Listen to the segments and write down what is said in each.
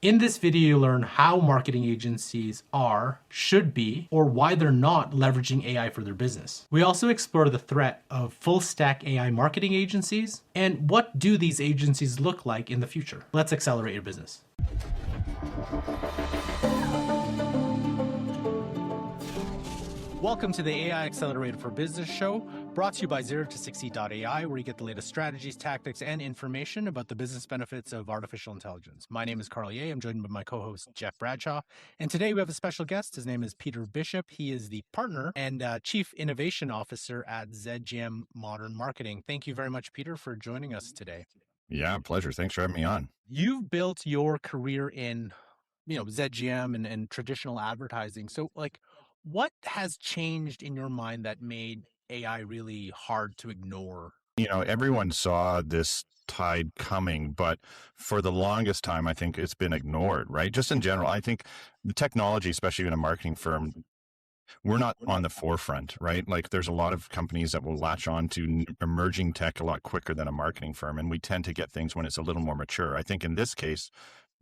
In this video, you'll learn how marketing agencies are, should be, or why they're not leveraging AI for their business. We also explore the threat of full stack AI marketing agencies and what do these agencies look like in the future. Let's accelerate your business. Welcome to the AI Accelerator for Business show, brought to you by 0 to 60.ai, where you get the latest strategies, tactics, and information about the business benefits of artificial intelligence. My name is Carl Ye. I'm joined by my co-host, Jeff Bradshaw. And today we have a special guest. His name is Peter Bishop. He is the partner and Chief Innovation Officer at ZGM Modern Marketing. Thank you very much, Peter, for joining us today. Yeah, pleasure. Thanks for having me on. You've built your career in, ZGM and traditional advertising. So, what has changed in your mind that made AI really hard to ignore? Everyone saw this tide coming, but for the longest time, I think it's been ignored, right? Just in general, I think the technology, especially in a marketing firm, we're not on the forefront, right? Like there's a lot of companies that will latch on to emerging tech a lot quicker than a marketing firm. And we tend to get things when it's a little more mature. I think in this case,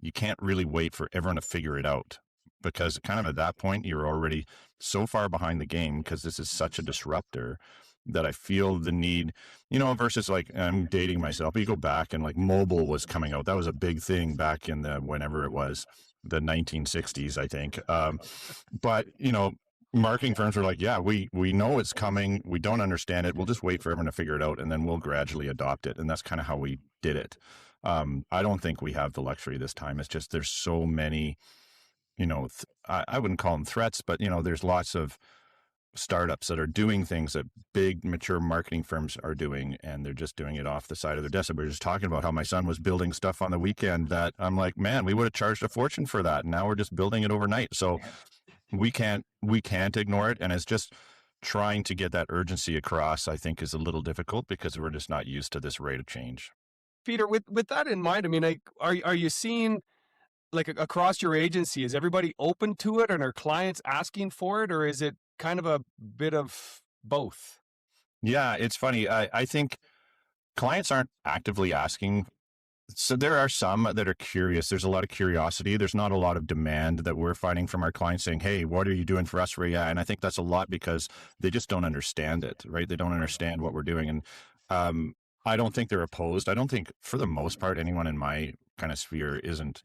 you can't really wait for everyone to figure it out because kind of at that point, you're already so far behind the game because this is such a disruptor that I feel the need, versus like I'm dating myself. But you go back and like mobile was coming out. That was a big thing back in the whenever it was, the 1960s, I think. But marketing firms are like, yeah, we know it's coming. We don't understand it. We'll just wait for everyone to figure it out, and then we'll gradually adopt it. And that's kind of how we did it. I don't think we have the luxury this time. It's just there's so many, I wouldn't call them threats, but there's lots of startups that are doing things that big mature marketing firms are doing, and they're just doing it off the side of their desk. We were just talking about how my son was building stuff on the weekend that I'm like, man, we would have charged a fortune for that. And now we're just building it overnight. So we can't ignore it. And it's just trying to get that urgency across, I think, is a little difficult because we're just not used to this rate of change. Peter, with that in mind, I mean, are you seeing like across your agency, is everybody open to it and are clients asking for it, or is it kind of a bit of both? Yeah, it's funny. I think clients aren't actively asking. So there are some that are curious. There's a lot of curiosity. There's not a lot of demand that we're finding from our clients saying, hey, what are you doing for us for AI? And I think that's a lot because they just don't understand it, right? They don't understand what we're doing. And I don't think they're opposed. I don't think for the most part, anyone in my kind of sphere isn't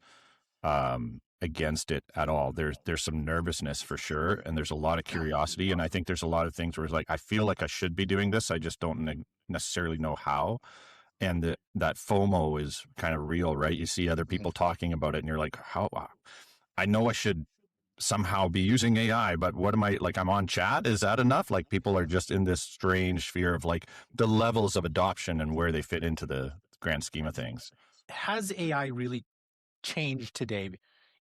against it at all. There's some nervousness for sure. And there's a lot of curiosity. And I think there's a lot of things where it's like, I feel like I should be doing this. I just don't necessarily know how. And that FOMO is kind of real, right? You see other people talking about it and you're like, how, I know I should somehow be using AI, but what am I, like, I'm on chat. Is that enough? Like people are just in this strange fear of like the levels of adoption and where they fit into the grand scheme of things. Has AI really changed today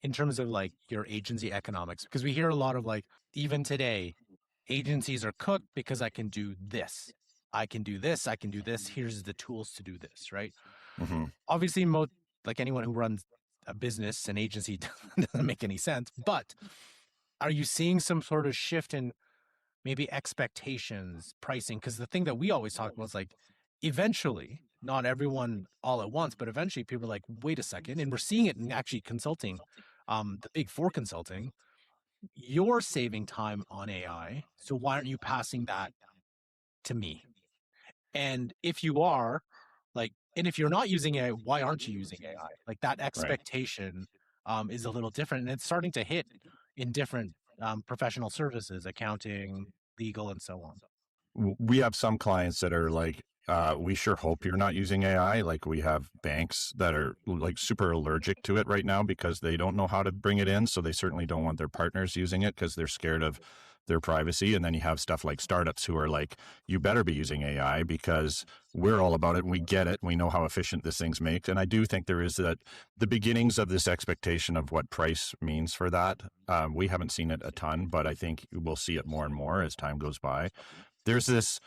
in terms of like your agency economics? Because we hear a lot of like, even today, agencies are cooked because I can do this. I can do this. I can do this. Here's the tools to do this, right? Mm-hmm. Obviously, like anyone who runs a business, an agency doesn't make any sense. But are you seeing some sort of shift in maybe expectations, pricing? Because the thing that we always talk about is like, eventually, not everyone all at once, but eventually people are like, wait a second. And we're seeing it in actually consulting, the big four consulting. You're saving time on AI. So why aren't you passing that to me? And if you are, and if you're not using AI, why aren't you using AI? Like that expectation is a little different, and it's starting to hit in different professional services, accounting, legal, and so on. We have some clients that are like, we sure hope you're not using AI. Like we have banks that are like super allergic to it right now because they don't know how to bring it in. So they certainly don't want their partners using it because they're scared of their privacy. And then you have stuff like startups who are like, you better be using AI because we're all about it. And we get it. We know how efficient this thing's make. And I do think there is the beginnings of this expectation of what price means for that. We haven't seen it a ton, but I think we'll see it more and more as time goes by. There's this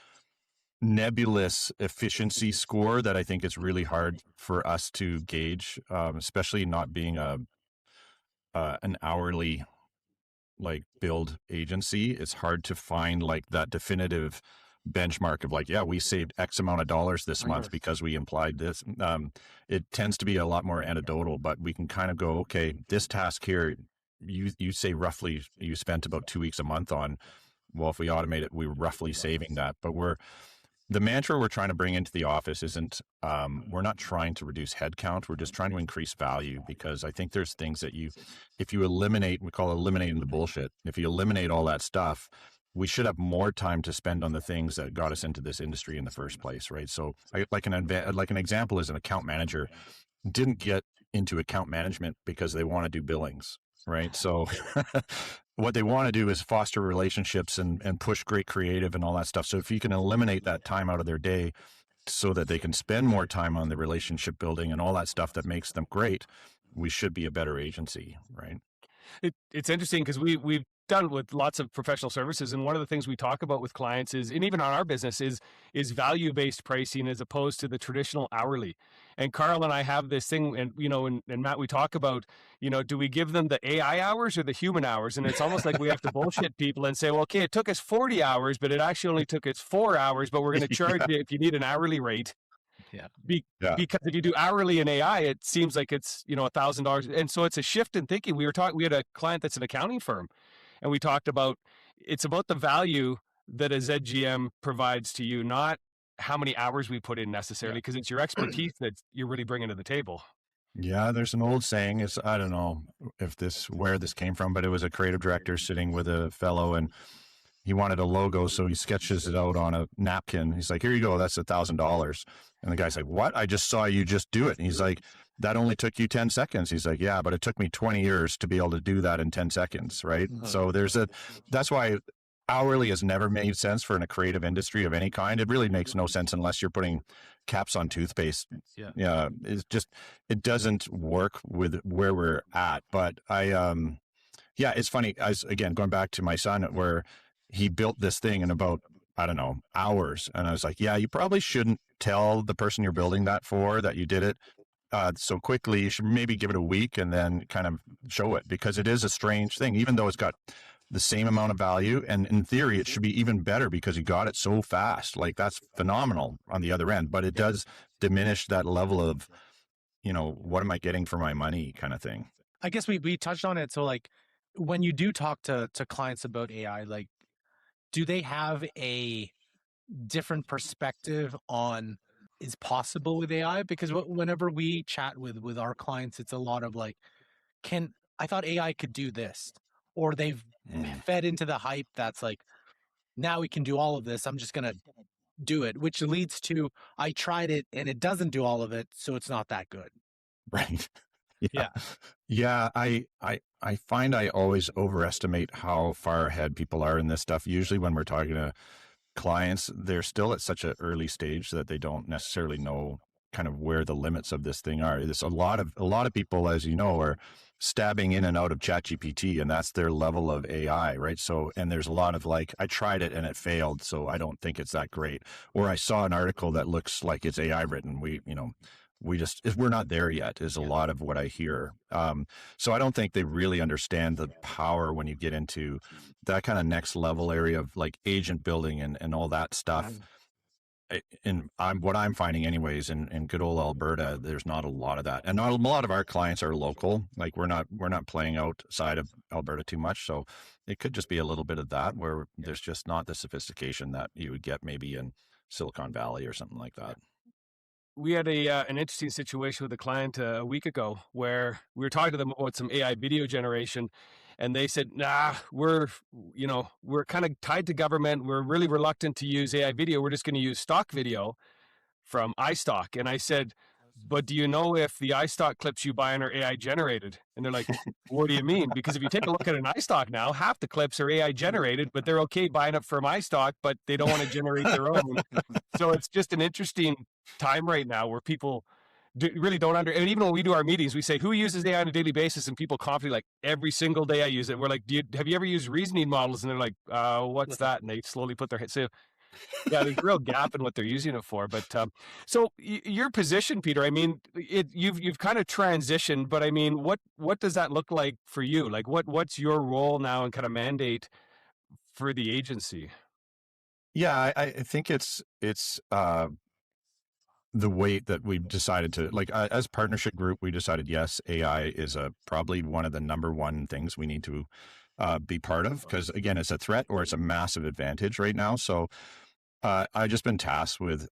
nebulous efficiency score that I think is really hard for us to gauge, especially not being an hourly like build agency. It's hard to find like that definitive benchmark of like, yeah, we saved X amount of dollars this month because we implied this. It tends to be a lot more anecdotal, but we can kind of go, okay, this task here, you say roughly you spent about 2 weeks a month on. Well, if we automate it, we're roughly saving that. But the mantra we're trying to bring into the office isn't, we're not trying to reduce headcount. We're just trying to increase value, because I think there's things that if you eliminate, we call it eliminating the bullshit. If you eliminate all that stuff, we should have more time to spend on the things that got us into this industry in the first place, right? So like an example is an account manager didn't get into account management because they want to do billings, right? So what they want to do is foster relationships and push great creative and all that stuff. So if you can eliminate that time out of their day so that they can spend more time on the relationship building and all that stuff that makes them great, we should be a better agency, right? It's interesting because we've done with lots of professional services, and one of the things we talk about with clients is, and even on our business, is value-based pricing as opposed to the traditional hourly. And Carl and I have this thing, and and Matt, we talk about, do we give them the AI hours or the human hours? And it's almost like we have to bullshit people and say, well, okay, it took us 40 hours, but it actually only took us 4 hours, but we're going to charge you if you need an hourly rate. Yeah. Because if you do hourly in AI, it seems like it's $1,000, and so it's a shift in thinking. We had a client that's an accounting firm, and we talked about it's about the value that a ZGM provides to you, not how many hours we put in necessarily, because it's your expertise that you're really bringing to the table. Yeah, there's an old saying. I don't know where this came from, but it was a creative director sitting with a fellow, and he wanted a logo, so he sketches it out on a napkin. He's like, "Here you go. That's $1,000." And the guy's like, "What? I just saw you just do it." And he's like, "That only took you 10 seconds." He's like, "Yeah, but it took me 20 years to be able to do that in 10 seconds." Right. Mm-hmm. So that's why hourly has never made sense for in a creative industry of any kind. It really makes no sense unless you're putting caps on toothpaste. Yeah. It doesn't work with where we're at. But yeah, it's funny. Again, going back to my son, where he built this thing in about, I don't know, hours. And I was like, yeah, you probably shouldn't tell the person you're building that for that you did it so quickly. You should maybe give it a week and then kind of show it, because it is a strange thing, even though it's got the same amount of value. And in theory, it should be even better because you got it so fast. Like, that's phenomenal on the other end, but it does diminish that level of, what am I getting for my money kind of thing. I guess we touched on it. So like, when you do talk to clients about AI, like, do they have a different perspective on is possible with AI? Because whenever we chat with our clients, it's a lot of like, I thought AI could do this, or they've fed into the hype that's like, now we can do all of this, I'm just going to do it, which leads to, I tried it and it doesn't do all of it, so it's not that good. Right. Yeah. I find I always overestimate how far ahead people are in this stuff. Usually when we're talking to clients, they're still at such an early stage that they don't necessarily know kind of where the limits of this thing are. There's a lot of people, as you know, are stabbing in and out of ChatGPT, and that's their level of AI, right? So, and there's a lot of like, I tried it and it failed, so I don't think it's that great. Or I saw an article that looks like it's AI written. We're not there yet is a lot of what I hear. So I don't think they really understand the power when you get into that kind of next level area of like agent building and all that stuff. What I'm finding anyways, in good old Alberta, there's not a lot of that. And not a lot of our clients are local. Like, we're not playing outside of Alberta too much. So it could just be a little bit of that, where there's just not the sophistication that you would get maybe in Silicon Valley or something like that. We had an interesting situation with a client a week ago where we were talking to them about some AI video generation, and they said, "Nah, we're kind of tied to government. We're really reluctant to use AI video. We're just going to use stock video from iStock." And I said, "But do you know if the iStock clips you buy are AI generated?" And they're like, "What do you mean?" Because if you take a look at an iStock now, half the clips are AI generated, but they're okay buying it from iStock, but they don't want to generate their own. So it's just an interesting time right now where people really don't and even when we do our meetings, we say, who uses AI on a daily basis? And people confidently, like, every single day I use it. We're like, have you ever used reasoning models? And they're like, what's that? And they slowly put their head. So yeah, there's a real gap in what they're using it for. But so your position, Peter, I mean, you've kind of transitioned, but I mean, what does that look like for you? Like, what's your role now and kind of mandate for the agency? Yeah, I think it's the way that we've decided to like as partnership group, we decided yes, AI is probably one of the number one things we need to be part of because again, it's a threat or it's a massive advantage right now. So I've just been tasked with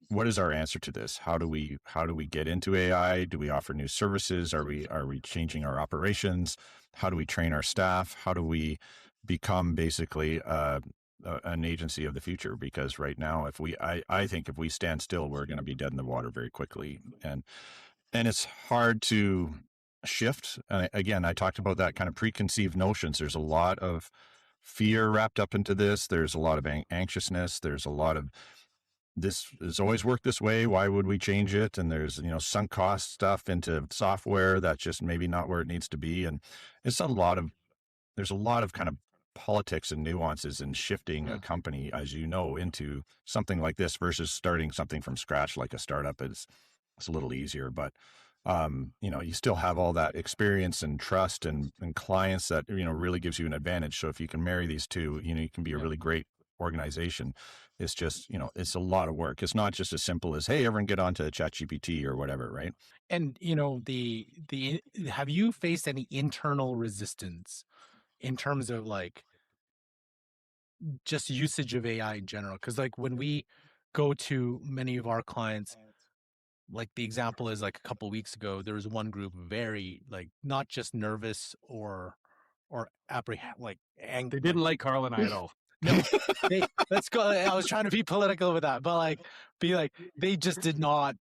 what is our answer to this? How do we get into AI? Do we offer new services? Are we changing our operations? How do we train our staff? How do we become basically an agency of the future? Because right now, I think if we stand still, we're going to be dead in the water very quickly, and it's hard to shift. Again, I talked about that kind of preconceived notions. There's a lot of fear wrapped up into this. There's a lot of anxiousness. There's a lot of this has always worked this way. Why would we change it? And there's, sunk cost stuff into software that's just maybe not where it needs to be. And it's there's a lot of kind of politics and nuances in shifting a company, as you know, into something like this versus starting something from scratch like a startup. It's a little easier, but you still have all that experience and trust and clients that, really gives you an advantage. So if you can marry these two, you can be a really great organization. It's just, it's a lot of work. It's not just as simple as, hey, everyone get onto ChatGPT or whatever, right? And the have you faced any internal resistance in terms of like just usage of AI in general? Because like when we go to many of our clients, like the example is like a couple weeks ago, there was one group very like not just nervous or apprehend like They didn't like Carl and I at all. no, they let's go. I was trying to be political with that, but like be like they just did not.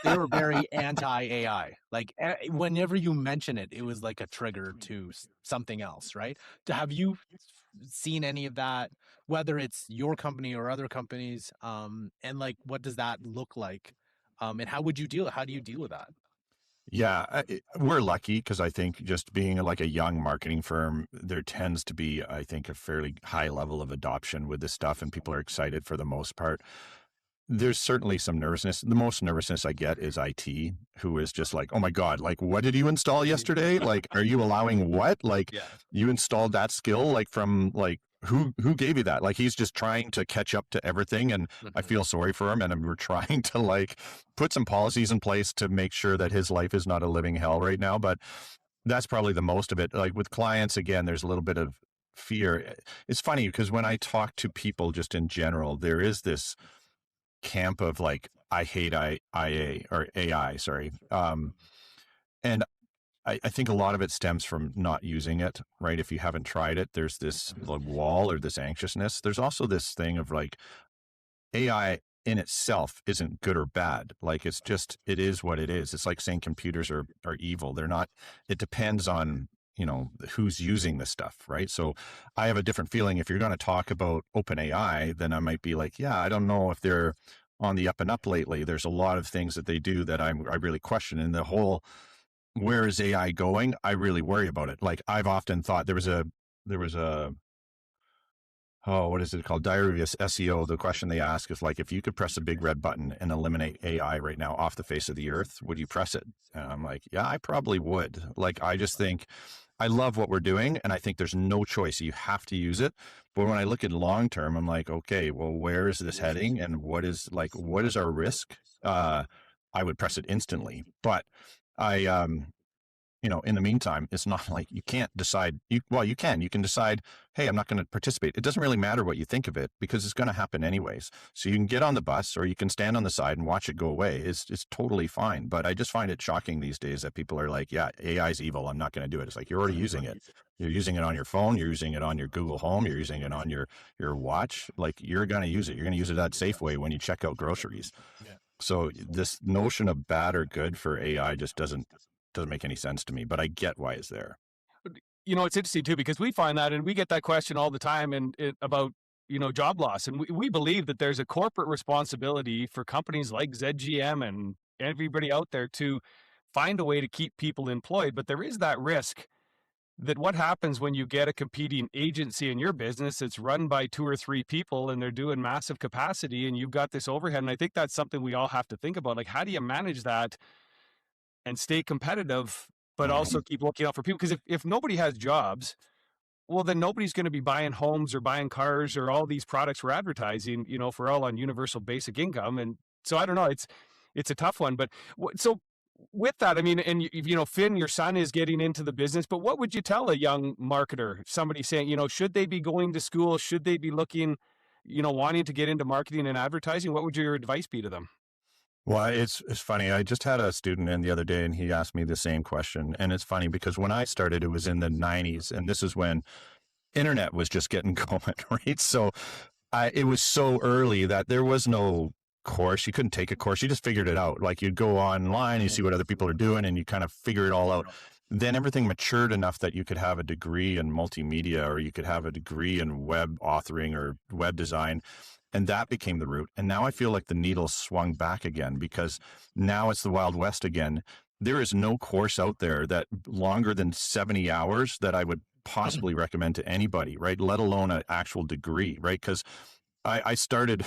They were very anti AI. Like whenever you mention it, it was like a trigger to something else, right? Have you seen any of that? Whether it's your company or other companies, and like what does that look like? And how would you deal? How do you deal with that? Yeah, we're lucky because I think just being like a young marketing firm, there tends to be, I think, a fairly high level of adoption with this stuff, and people are excited for the most part. There's certainly some nervousness. The most nervousness I get is IT, who is just like, oh my God, like, what did you install yesterday? Like, are you allowing what? Like, Yeah. you installed that skill, like, from like, who gave you that? Like, he's just trying to catch up to everything. And I feel sorry for him. And we're trying to like put some policies in place to make sure that his life is not a living hell right now. But that's probably the most of it. Like with clients, again, there's a little bit of fear. It's funny because when I talk to people just in general, there is this camp of like I hate IA or AI, sorry. And I think a lot of it stems from not using it, right? If you haven't tried it, there's this like, wall or this anxiousness. There's also this thing of like AI in itself isn't good or bad. Like it is what it is. It's like saying computers are evil. They're not. It depends on who's using this stuff, right? So I have a different feeling. If you're going to talk about open AI, then I might be like, yeah, I don't know if they're on the up and up lately. There's a lot of things that they do that I really question. And the whole where is AI going? I really worry about it. Like I've often thought there was a oh, what is it called? Diary of SEO. The question they ask is like, if you could press a big red button and eliminate AI right now off the face of the earth, would you press it? And I'm like, yeah, I probably would. Like, I just think I love what we're doing. And I think there's no choice. You have to use it. But when I look at long term, I'm like, okay, well, where is this heading? And what is our risk? I would press it instantly. But I, in the meantime, it's not like you can't decide. You can decide, hey, I'm not going to participate. It doesn't really matter what you think of it because it's going to happen anyways. So you can get on the bus or you can stand on the side and watch it go away. It's totally fine. But I just find it shocking these days that people are like, yeah, AI is evil. I'm not going to do it. It's like, you're already using it. You're using it on your phone. You're using it on your Google Home. You're using it on your watch. Like you're going to use it. You're going to use it at Safeway when you check out groceries. Yeah. So this notion of bad or good for AI just doesn't make any sense to me, but I get why it's there. It's interesting too, because we find that and we get that question all the time and about, job loss. And we believe that there's a corporate responsibility for companies like ZGM and everybody out there to find a way to keep people employed. But there is that risk that what happens when you get a competing agency in your business, it's run by 2 or 3 people and they're doing massive capacity and you've got this overhead. And I think that's something we all have to think about. Like, how do you manage that and stay competitive, but also keep looking out for people? Because if nobody has jobs, well, then nobody's going to be buying homes or buying cars or all these products we're advertising, you know, if we're all on universal basic income. And so I don't know, it's a tough one, but so with that, I mean, and you know, Finn, your son is getting into the business, but what would you tell a young marketer, somebody saying, you know, should they be going to school? Should they be looking, you know, wanting to get into marketing and advertising? What would your advice be to them? Well, it's funny. I just had a student in the other day and he asked me the same question. And it's funny because when I started, it was in the 90s. And this is when internet was just getting going, right? So it was so early that there was no course. You couldn't take a course. You just figured it out. Like you'd go online, you see what other people are doing, and you kind of figure it all out. Then everything matured enough that you could have a degree in multimedia, or you could have a degree in web authoring or web design. And that became the route. And now I feel like the needle swung back again because now it's the Wild West again. There is no course out there that longer than 70 hours that I would possibly recommend to anybody, right? Let alone an actual degree, right? Because I started,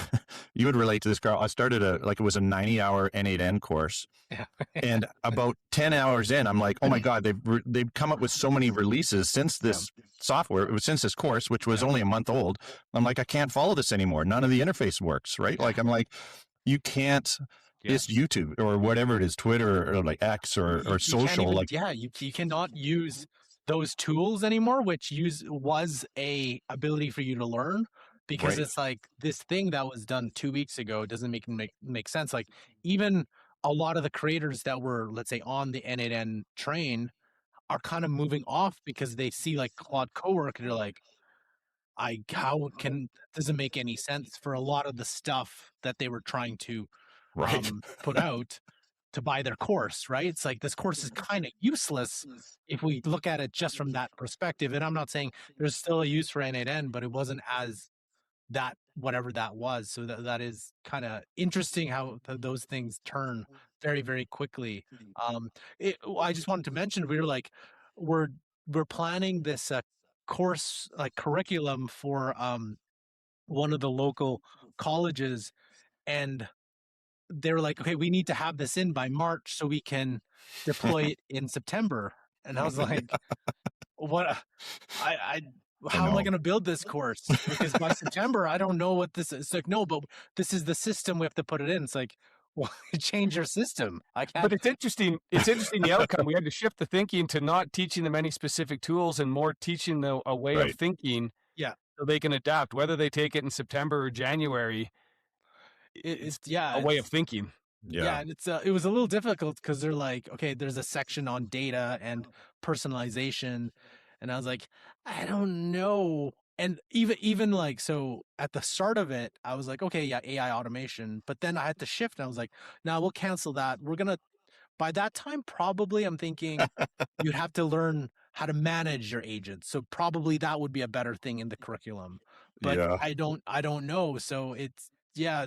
you would relate to this, Carl. I started it was a 90-hour N8N course. Yeah. And about 10 hours in, I'm like, oh my God, they've come up with so many releases since this software, since this course, which was only a month old. I'm like, I can't follow this anymore. None of the interface works, right? Like, I'm like, you can't, it's YouTube or whatever it is, Twitter or like X or You can't social. even, you cannot use those tools anymore, which was a ability for you to learn. Because Right. it's like this thing that was done 2 weeks ago doesn't make sense. Like even a lot of the creators that were, let's say, on the N8N train are kind of moving off because they see like Claude Cowork and they're like, doesn't make any sense for a lot of the stuff that they were trying to Right. put out to buy their course, right? It's like this course is kind of useless if we look at it just from that perspective. And I'm not saying there's still a use for N8N, but it wasn't as that whatever that was. So that is kind of interesting how those things turn very, very quickly. I just wanted to mention we're we're planning this course like curriculum for one of the local colleges, and they were like, okay, we need to have this in by March so we can deploy it in September. And I was like, what? I I how am I know. going to build this course? Because by September, I don't know what this is. It's like, no, but this is the system. We have to put it in. It's like, well, change your system. I But can't. it's interesting. It's interesting the outcome. We had to shift the thinking to not teaching them any specific tools and more teaching them a way of Right. thinking Yeah, so they can adapt, whether they take it in September or January. It's a way of thinking. Yeah. and it was a little difficult because they're like, okay, there's a section on data and personalization, and I was like, I don't know. And even like so at the start of it, I was like, okay, yeah, AI automation. But then I had to shift, and I was like, now we'll cancel that. We're gonna by that time, probably I'm thinking you'd have to learn how to manage your agents. So probably that would be a better thing in the curriculum. But Yeah. I don't know. So it's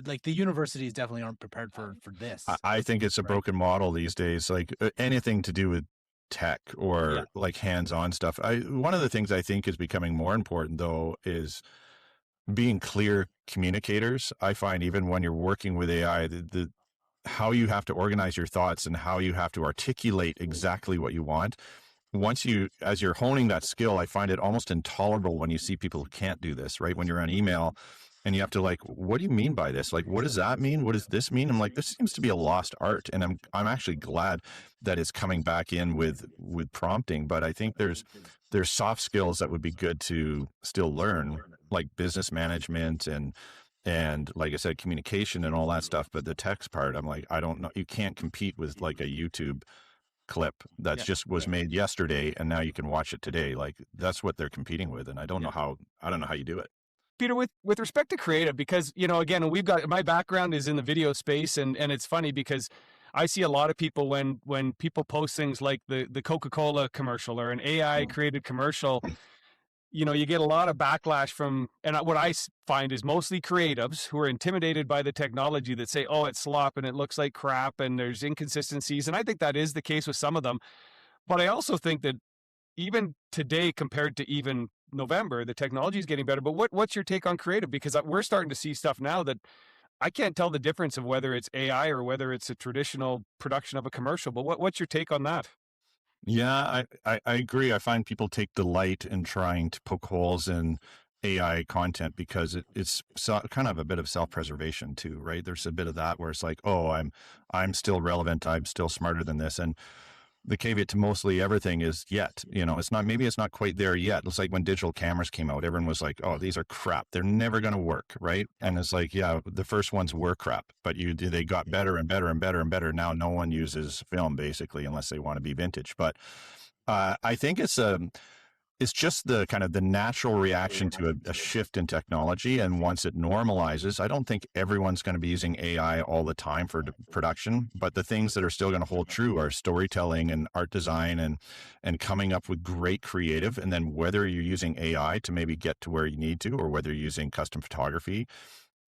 like the universities definitely aren't prepared for this. I think it's a Right. broken model these days. Like anything to do with tech Yeah. or like hands-on stuff. One of the things I think is becoming more important though is being clear communicators. I find even when you're working with AI, the how you have to organize your thoughts and how you have to articulate exactly what you want. As you're honing that skill, I find it almost intolerable when you see people who can't do this, right? When you're on email and you have to like, what do you mean by this? Like, what does that mean? What does this mean? I'm like, this seems to be a lost art. And I'm actually glad that it's coming back in with prompting. But I think there's soft skills that would be good to still learn, like business management and like I said, communication and all that stuff. But the text part, I'm like, I don't know. You can't compete with like a YouTube clip that's Yeah. just was made yesterday and now you can watch it today. Like that's what they're competing with. And I don't know how you do it. Peter, with respect to creative, because, you know, again, my background is in the video space, and it's funny because I see a lot of people when people post things like the Coca-Cola commercial or an AI created commercial, you know, you get a lot of backlash from, and what I find is mostly creatives who are intimidated by the technology that say, oh, it's slop and it looks like crap and there's inconsistencies. And I think that is the case with some of them. But I also think that even today compared to even November, the technology is getting better. But what's your take on creative? Because we're starting to see stuff now that I can't tell the difference of whether it's AI or whether it's a traditional production of a commercial. But what's your take on that? Yeah, I agree. I find people take delight in trying to poke holes in AI content because it's kind of a bit of self-preservation too, right? There's a bit of that where it's like, oh, I'm still relevant, I'm still smarter than this, and the caveat to mostly everything is yet. It's not, maybe it's not quite there yet. It's like when digital cameras came out, everyone was like, oh, these are crap. They're never going to work. Right. And it's like, yeah, the first ones were crap, but they got better and better and better and better. Now no one uses film basically, unless they want to be vintage. But I think it's just the kind of the natural reaction to a shift in technology. And once it normalizes, I don't think everyone's going to be using AI all the time for production, but the things that are still going to hold true are storytelling and art design and coming up with great creative. And then whether you're using AI to maybe get to where you need to, or whether you're using custom photography,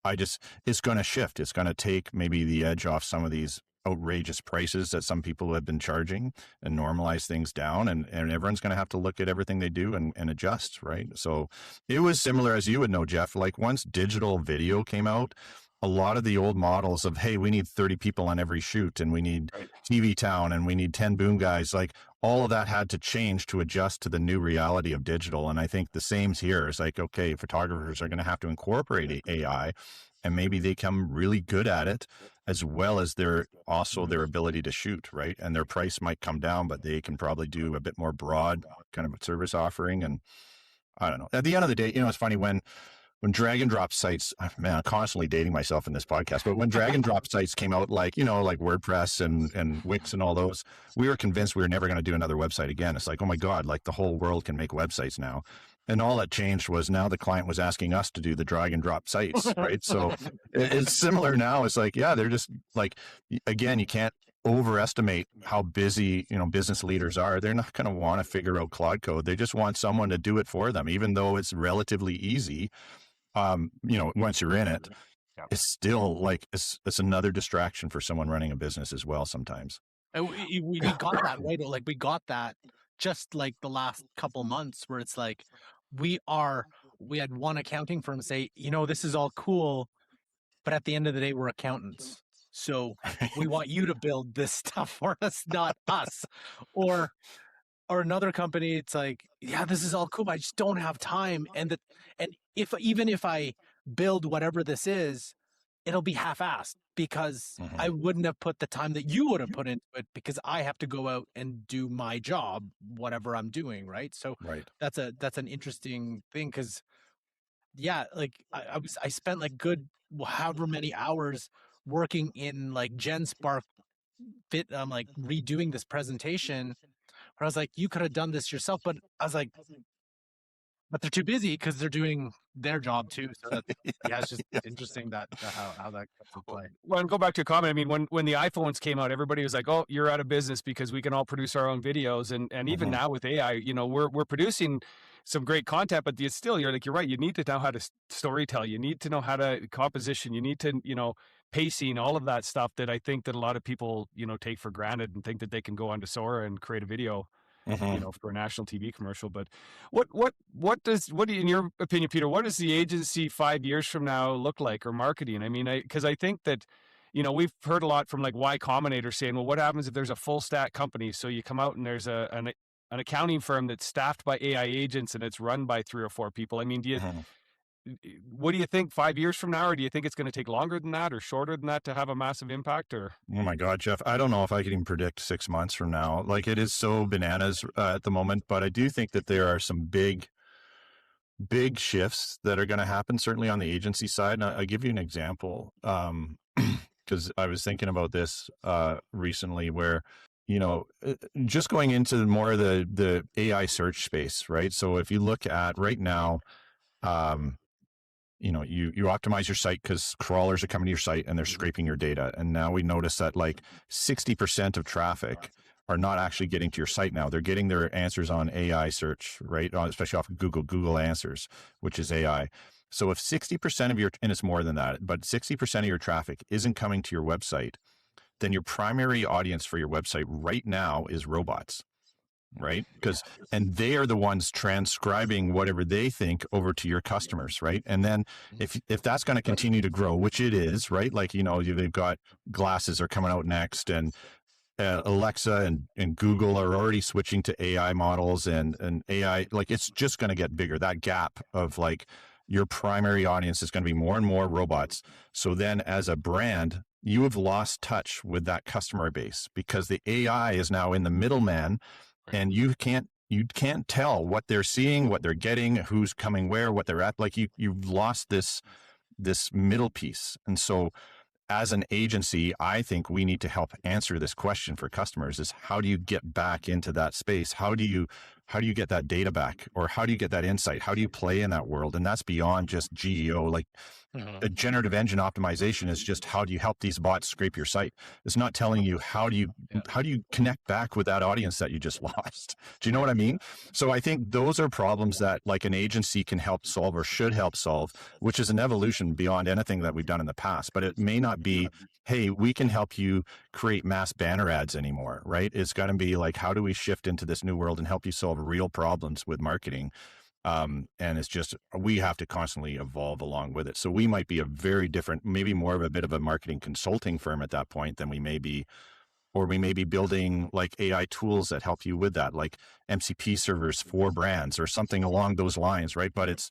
it's going to shift. It's going to take maybe the edge off some of these outrageous prices that some people have been charging and normalize things down. And everyone's going to have to look at everything they do and adjust. Right. So it was similar, as you would know, Jeff, like once digital video came out, a lot of the old models of, hey, we need 30 people on every shoot and we need TV town and we need 10 boom guys, like all of that had to change to adjust to the new reality of digital. And I think the same's here. It's like, okay, photographers are going to have to incorporate AI and maybe they come really good at it, as well as their ability to shoot, right? And their price might come down, but they can probably do a bit more broad kind of service offering. And I don't know. At the end of the day, it's funny when drag and drop sites, man, I'm constantly dating myself in this podcast, but when drag and drop sites came out, like, like WordPress and Wix and all those, we were convinced we were never going to do another website again. It's like, oh my God, like the whole world can make websites now. And all that changed was now the client was asking us to do the drag and drop sites, right? So it's similar now. It's like, yeah, they're just like, again, you can't overestimate how busy, business leaders are. They're not going to want to figure out Claude code. They just want someone to do it for them, even though it's relatively easy. Once you're in it, it's still like, it's another distraction for someone running a business as well sometimes. And we got that, right? Like we got that just like the last couple months where it's like, we had one accounting firm say, this is all cool, but at the end of the day, we're accountants. So we want you to build this stuff for us, not us. Or another company, it's like, yeah, this is all cool, but I just don't have time. And even if I build whatever this is, it'll be half-assed because I wouldn't have put the time that you would have put into it because I have to go out and do my job, whatever I'm doing, right? So that's an interesting thing because, yeah, like I spent like good however many hours working in like GenSpark fit. I'm like redoing this presentation. I was like, you could have done this yourself, but I was like, but they're too busy because they're doing their job too. So that's, yeah, it's just interesting that how that comes to play. Well, and go back to a comment. I mean, when the iPhones came out, everybody was like, "Oh, you're out of business because we can all produce our own videos." And even now with AI, we're producing some great content, but it's still, you're right. You need to know how to storytell. You need to know how to composition. You need to, pacing, all of that stuff that I think that a lot of people, take for granted and think that they can go onto Sora and create a video, for a national TV commercial. But what in your opinion, Peter, what does the agency 5 years from now look like, or marketing? I mean, because I think that, we've heard a lot from like Y Combinator saying, well, what happens if there's a full stack company? So you come out and there's an accounting firm that's staffed by AI agents and it's run by 3 or 4 people. I mean, what do you think 5 years from now, or do you think it's going to take longer than that or shorter than that to have a massive impact? Or oh my God, Jeff, I don't know if I can even predict 6 months from now. Like, it is so bananas at the moment, but I do think that there are some big shifts that are going to happen, certainly on the agency side. And I'll give you an example, because I was thinking about this recently, where just going into more of the AI search space, right? So if you look at right now, you optimize your site because crawlers are coming to your site and they're scraping your data. And now we notice that like 60% of traffic are not actually getting to your site now. They're getting their answers on AI search, right? Especially off of Google Answers, which is AI. So if 60% of and it's more than that, but 60% of your traffic isn't coming to your website, then your primary audience for your website right now is robots. Right? And they are the ones transcribing whatever they think over to your customers. Right. And then if that's going to continue to grow, which it is, right? Like, they've got glasses are coming out next, and Alexa and Google are already switching to AI models, and AI, like, it's just going to get bigger. That gap of like your primary audience is going to be more and more robots. So then as a brand, you have lost touch with that customer base because the AI is now in the middleman, and you can't tell what they're seeing, what they're getting, who's coming where, what they're at. Like you've lost this middle piece. And so as an agency, I think we need to help answer this question for customers: is how do you get back into that space? How do you get that data back, or how do you get that insight? How do you play in that world? And that's beyond just GEO. Like, a generative engine optimization is just, how do you help these bots scrape your site? It's not telling you how do you connect back with that audience that you just lost. Do you know what I mean? So I think those are problems that like an agency can help solve, or should help solve, which is an evolution beyond anything that we've done in the past. But it may not be, hey, we can help you create mass banner ads anymore, right? It's got to be like, how do we shift into this new world and help you solve real problems with marketing? And it's just, we have to constantly evolve along with it. So we might be a very different, maybe more of a bit of a marketing consulting firm at that point than we may be, or we may be building like AI tools that help you with that, like MCP servers for brands or something along those lines, right? But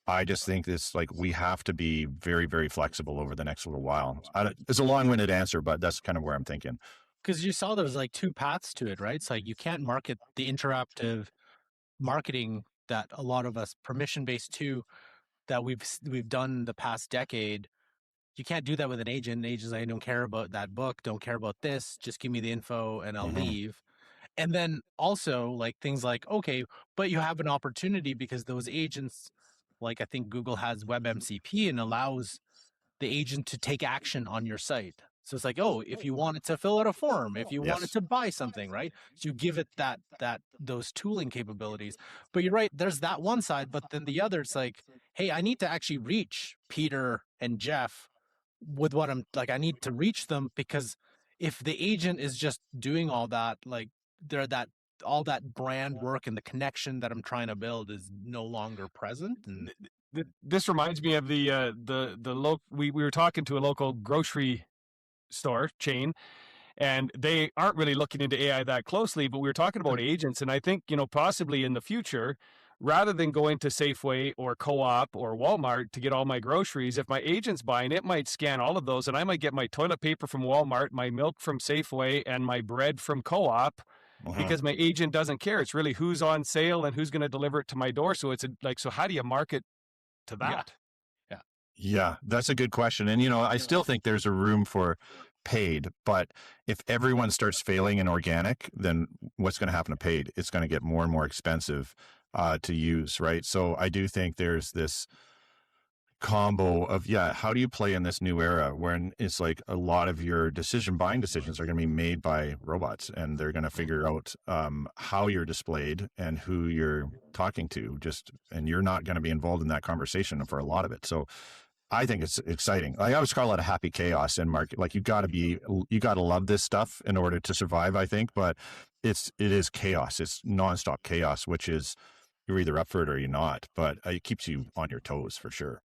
I just think it's like, we have to be very, very flexible over the next little while. It's a long-winded answer, but that's kind of where I'm thinking. Because you saw there's like two paths to it, right? It's like you can't market the interactive marketing that a lot of us permission-based too that we've done the past decade. You can't do that with an agent. An agent's like, I don't care about that book, don't care about this, just give me the info and I'll leave. And then also like things like, okay, but you have an opportunity because those agents, like I think Google has WebMCP and allows the agent to take action on your site. So it's like, oh, if you wanted to fill out a form, if you wanted Yes. to buy something, right? So you give it that those tooling capabilities. But you're right, there's that one side, but then the other, it's like, hey, I need to actually reach Peter and Jeff with what I'm like, I need to reach them, because if the agent is just doing all that, like they're that all that brand work and the connection that I'm trying to build is no longer present. And This reminds me of we were talking to a local grocery store chain, and they aren't really looking into AI that closely, but we were talking about agents. And I think, possibly in the future, rather than going to Safeway or Co-op or Walmart to get all my groceries, if my agent's buying, it might scan all of those, and I might get my toilet paper from Walmart, my milk from Safeway, and my bread from Co-op, because my agent doesn't care. It's really who's on sale and who's going to deliver it to my door. So it's so how do you market to that? Yeah, that's a good question. And, I still think there's a room for paid, but if everyone starts failing in organic, then what's going to happen to paid? It's going to get more and more expensive to use, right? So I do think there's this combo of, how do you play in this new era when it's like a lot of your buying decisions are going to be made by robots, and they're going to figure out how you're displayed and who you're talking to, and you're not going to be involved in that conversation for a lot of it. So I think it's exciting. I always call it a happy chaos in market. Like, you got to love this stuff in order to survive, I think, but it is chaos. It's nonstop chaos, which is, you're either up for it or you're not, but it keeps you on your toes for sure.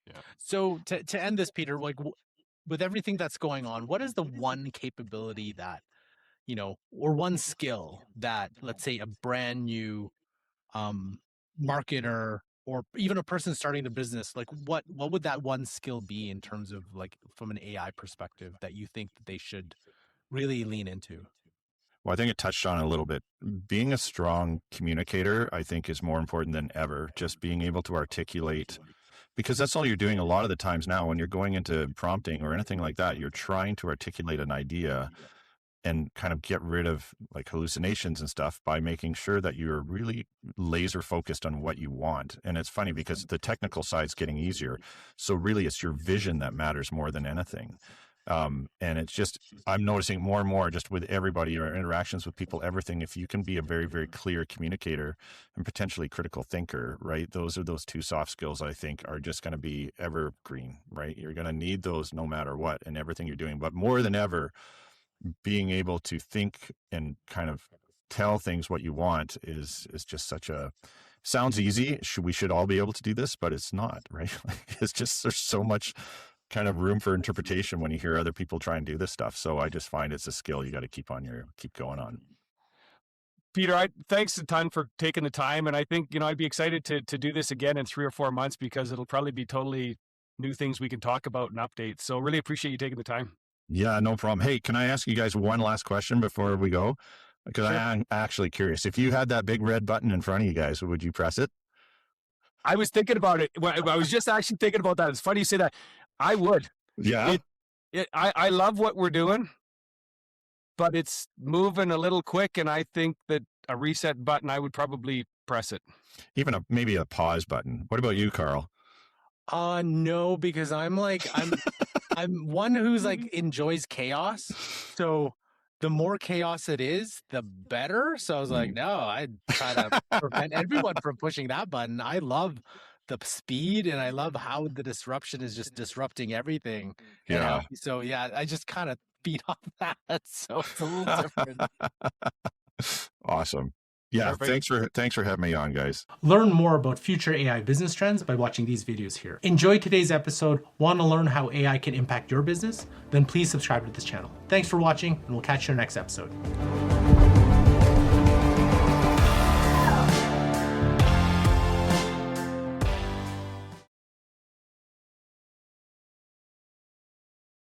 Yeah. so to end this, Peter, like with everything that's going on, what is the one capability that, or one skill that, let's say, a brand new marketer or even a person starting the business, like what would that one skill be in terms of like from an AI perspective that you think that they should really lean into? Well, I think it touched on it a little bit. Being a strong communicator, I think, is more important than ever. Just being able to articulate, because that's all you're doing a lot of the times now when you're going into prompting or anything like that. You're trying to articulate an idea and kind of get rid of like hallucinations and stuff by making sure that you're really laser focused on what you want. And it's funny because the technical side's getting easier. So really it's your vision that matters more than anything. And it's just, I'm noticing more and more just with everybody or interactions with people, everything, if you can be a very, very clear communicator and potentially critical thinker, right? Those are those two soft skills I think are just going to be evergreen, right? You're going to need those no matter what in everything you're doing, but more than ever, being able to think and kind of tell things what you want is just sounds easy. We should all be able to do this, but it's not, right? It's just, there's so much kind of room for interpretation when you hear other people try and do this stuff. So I just find it's a skill you got to keep going on. Peter, thanks a ton for taking the time. And I think, I'd be excited to do this again in 3 or 4 months, because it'll probably be totally new things we can talk about and update. So really appreciate you taking the time. Yeah, no problem. Hey, can I ask you guys one last question before we go? Because Sure. I'm actually curious. If you had that big red button in front of you guys, would you press it? I was thinking about it. I was just actually thinking about that. It's funny you say that. I would. Yeah. I love what we're doing, but it's moving a little quick, and I think that a reset button, I would probably press it. Even maybe a pause button. What about you, Carl? No, because I'm one who's like enjoys chaos. So the more chaos it is, the better. So I was like, no, I'd try to prevent everyone from pushing that button. I love the speed, and I love how the disruption is just disrupting everything. Yeah. So yeah, I just kind of feed off that. So it's a little different. Awesome. Yeah, Perfect. thanks for having me on, guys. Learn more about future AI business trends by watching these videos here. Enjoy today's episode? Want to learn how AI can impact your business? Then please subscribe to this channel. Thanks for watching, and we'll catch you in the next episode.